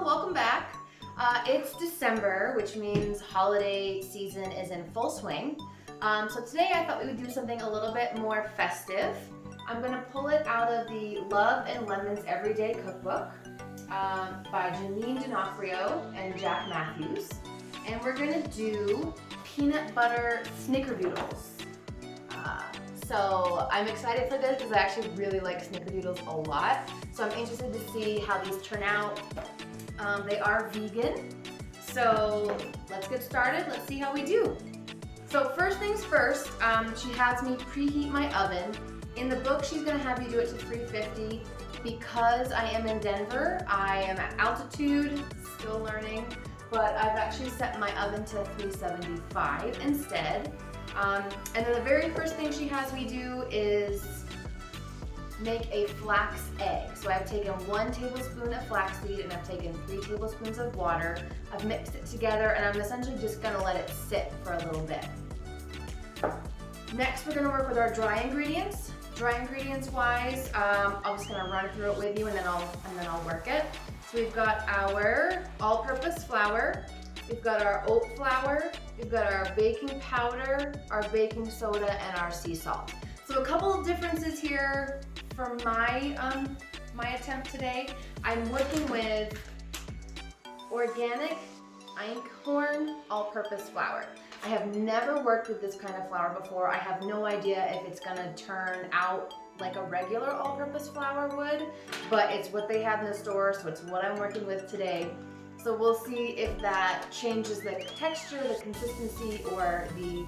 welcome back. It's December, which means holiday season is in full swing. So today I thought we would do something a little bit more festive. I'm going to pull it out of the Love and Lemons Everyday Cookbook by Janine D'Onofrio and Jack Matthews. And we're going to do peanut butter snickerdoodles. So I'm excited for this because I actually really like snickerdoodles a lot. So I'm interested to see how these turn out. They are vegan. So let's get started. Let's see how we do. So first things first, she has me preheat my oven. In the book, she's gonna have you do it to 350. Because I am in Denver, I am at altitude, still learning, but I've actually set my oven to 375 instead. And then the very first thing she has me do is make a flax egg. So I've taken 1 tablespoon of flaxseed and I've taken 3 tablespoons of water. I've mixed it together and I'm essentially just gonna let it sit for a little bit. Next, we're gonna work with our dry ingredients. Dry ingredients wise, I'm just gonna run through it with you and then I'll work it. So we've got our all-purpose flour, we've got our oat flour, we've got our baking powder, our baking soda, and our sea salt. So a couple of differences here for my attempt today. I'm working with organic Einkhorn all-purpose flour. I have never worked with this kind of flour before. I have no idea if it's gonna turn out like a regular all-purpose flour would, but it's what they have in the store, so it's what I'm working with today. So we'll see if that changes the texture, the consistency, or the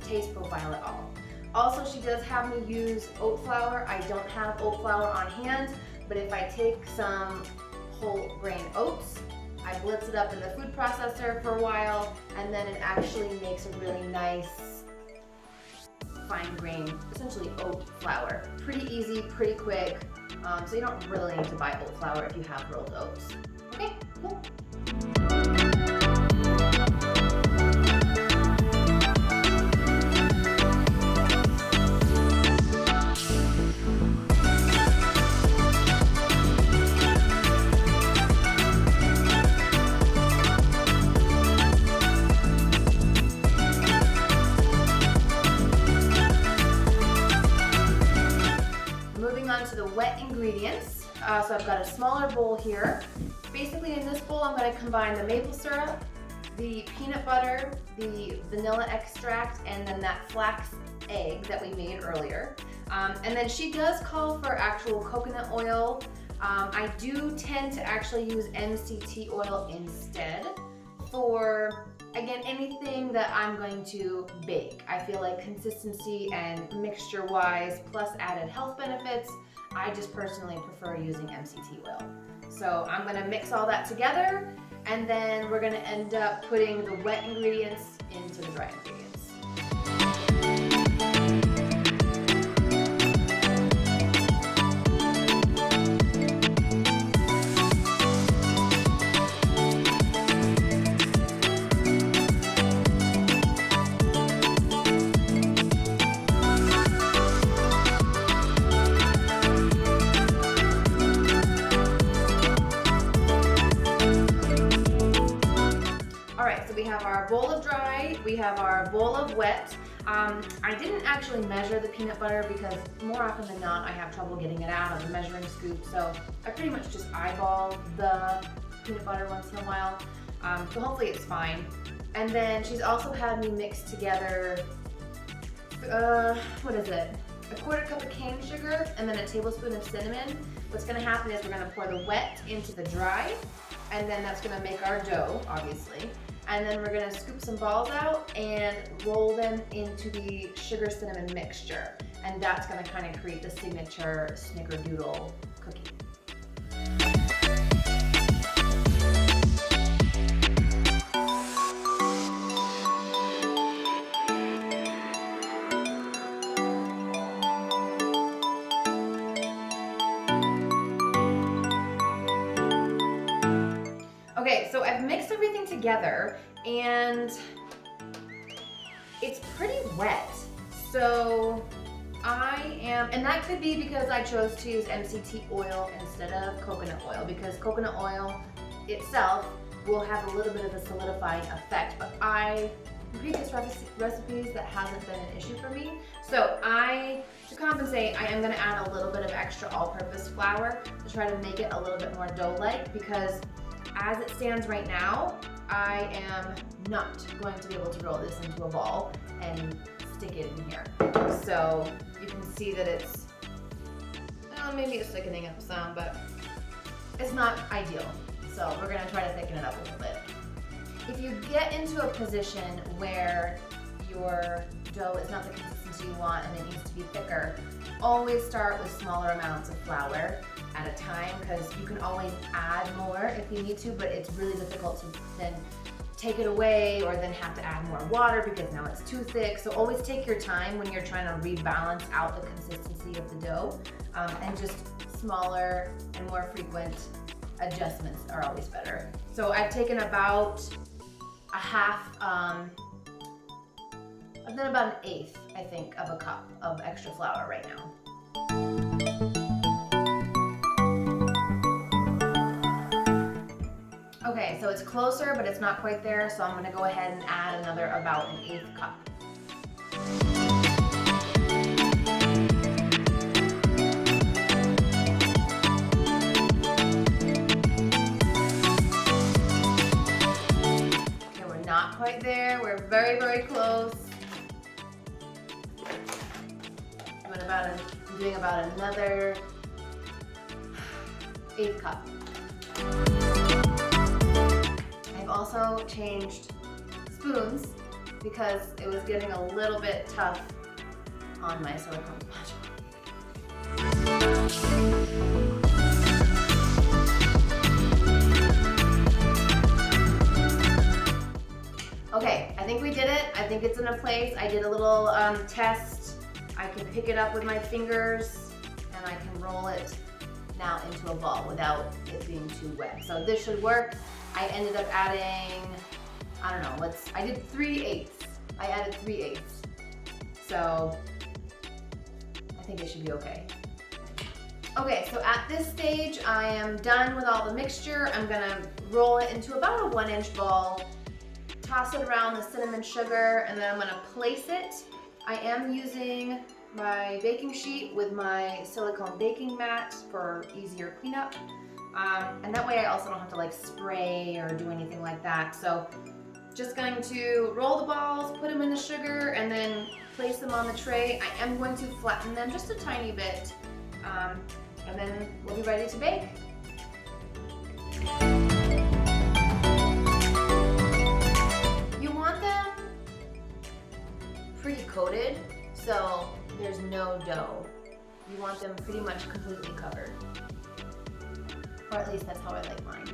taste profile at all. Also, she does have me use oat flour. I don't have oat flour on hand, but if I take some whole grain oats, I blitz it up in the food processor for a while, and then it actually makes a really nice fine grain, essentially oat flour. Pretty easy, pretty quick, so you don't really need to buy oat flour if you have rolled oats. Okay, cool. To the wet ingredients. So I've got a smaller bowl here. Basically in this bowl I'm going to combine the maple syrup, the peanut butter, the vanilla extract, and then that flax egg that we made earlier. And then she does call for actual coconut oil. I do tend to actually use MCT oil instead for, again, anything that I'm going to bake. I feel like consistency and mixture wise, plus added health benefits, I just personally prefer using MCT oil. So I'm gonna mix all that together and then we're gonna end up putting the wet ingredients into the dry ingredients. We have our bowl of dry, we have our bowl of wet. I didn't actually measure the peanut butter because more often than not I have trouble getting it out of the measuring scoop, so I pretty much just eyeball the peanut butter once in a while, so hopefully it's fine. And then she's also had me mix together, what is it? A 1/4 cup of cane sugar and then a tablespoon of cinnamon. What's gonna happen is we're gonna pour the wet into the dry, and then that's gonna make our dough, obviously. And then we're gonna scoop some balls out and roll them into the sugar cinnamon mixture. And that's gonna kind of create the signature snickerdoodle cookie. Okay, so I've mixed everything together and it's pretty wet. So and that could be because I chose to use MCT oil instead of coconut oil, because coconut oil itself will have a little bit of a solidifying effect, but in previous recipes that hasn't been an issue for me. So to compensate, I am gonna add a little bit of extra all-purpose flour to try to make it a little bit more dough-like, because as it stands right now, I am not going to be able to roll this into a ball and stick it in here. So you can see that it's, maybe it's thickening up some, but it's not ideal. So we're gonna try to thicken it up a little bit. If you get into a position where your dough is not the consistency you want and it needs to be thicker, always start with smaller amounts of flour at a time, because you can always add more if you need to, but it's really difficult to then take it away or then have to add more water because now it's too thick. So always take your time when you're trying to rebalance out the consistency of the dough, and just smaller and more frequent adjustments are always better. So I've taken about a half, I've done about an eighth, I think, of a cup of extra flour right now. Okay, so it's closer, but it's not quite there, so I'm gonna go ahead and add another about an eighth cup. Not quite there. We're very, very close. I'm doing about another eighth cup. I've also changed spoons because it was getting a little bit tough on my silicone sponge. Okay, I think we did it. I think it's in a place. I did a little test. I can pick it up with my fingers and I can roll it now into a ball without it being too wet. So this should work. I ended up adding, I don't know, I did 3/8. I added 3/8. So I think it should be okay. Okay, so at this stage, I am done with all the mixture. I'm gonna roll it into about a 1-inch ball, toss it around the cinnamon sugar, and then I'm gonna place it. I am using my baking sheet with my silicone baking mat for easier cleanup. And that way I also don't have to like spray or do anything like that. So just going to roll the balls, put them in the sugar, and then place them on the tray. I am going to flatten them just a tiny bit, and then we'll be ready to bake. You want them pretty coated, so there's no dough. You want them pretty much completely covered. Or at least that's how I like mine.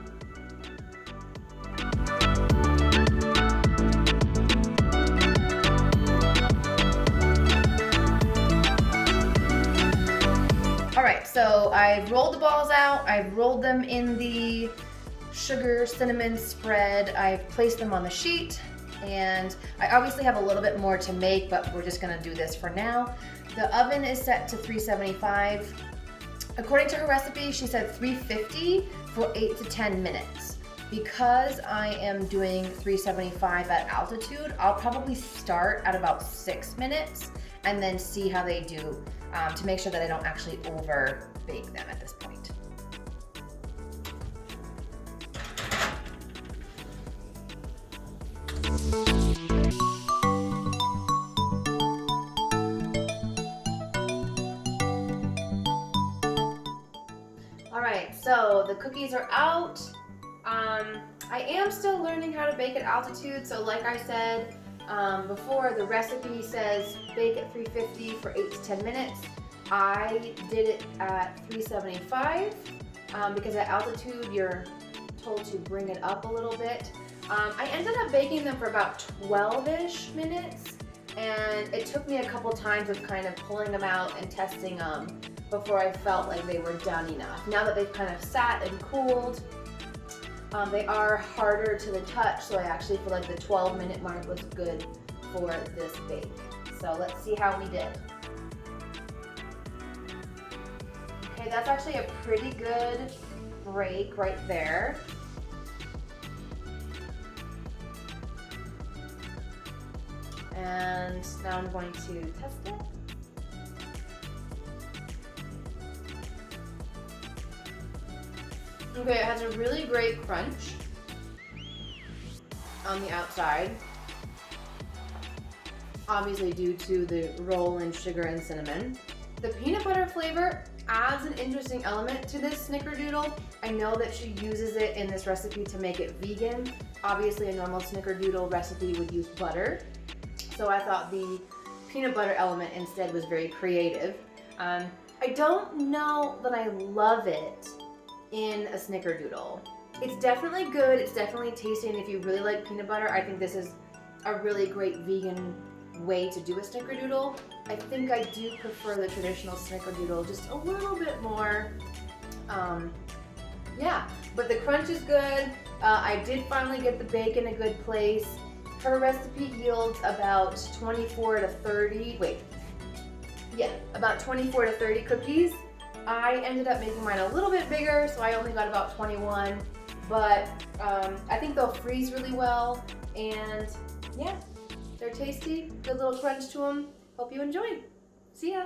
All right, so I've rolled the balls out. I've rolled them in the sugar cinnamon spread. I've placed them on the sheet, and I obviously have a little bit more to make, but we're just gonna do this for now. The oven is set to 375. According to her recipe, she said 350 for 8 to 10 minutes. Because I am doing 375 at altitude, I'll probably start at about 6 minutes and then see how they do to make sure that I don't actually over bake them at this point. Alright, so the cookies are out. I am still learning how to bake at altitude, so like I said before, the recipe says bake at 350 for 8 to 10 minutes. I did it at 375 because at altitude you're told to bring it up a little bit. I ended up baking them for about 12-ish minutes, and it took me a couple times of kind of pulling them out and testing them before I felt like they were done enough. Now that they've kind of sat and cooled, they are harder to the touch, so I actually feel like the 12-minute mark was good for this bake. So let's see how we did. Okay, that's actually a pretty good break right there. And now I'm going to test it. Okay, it has a really great crunch on the outside. Obviously due to the roll in sugar and cinnamon. The peanut butter flavor adds an interesting element to this snickerdoodle. I know that she uses it in this recipe to make it vegan. Obviously a normal snickerdoodle recipe would use butter. So I thought the peanut butter element instead was very creative. I don't know that I love it in a snickerdoodle. It's definitely good, it's definitely tasty, and if you really like peanut butter, I think this is a really great vegan way to do a snickerdoodle. I think I do prefer the traditional snickerdoodle just a little bit more. Yeah, but the crunch is good. I did finally get the bake in a good place. Her recipe yields about 24 to 30, about 24 to 30 cookies. I ended up making mine a little bit bigger, so I only got about 21, but I think they'll freeze really well, and yeah, they're tasty, good little crunch to them. Hope you enjoy. See ya.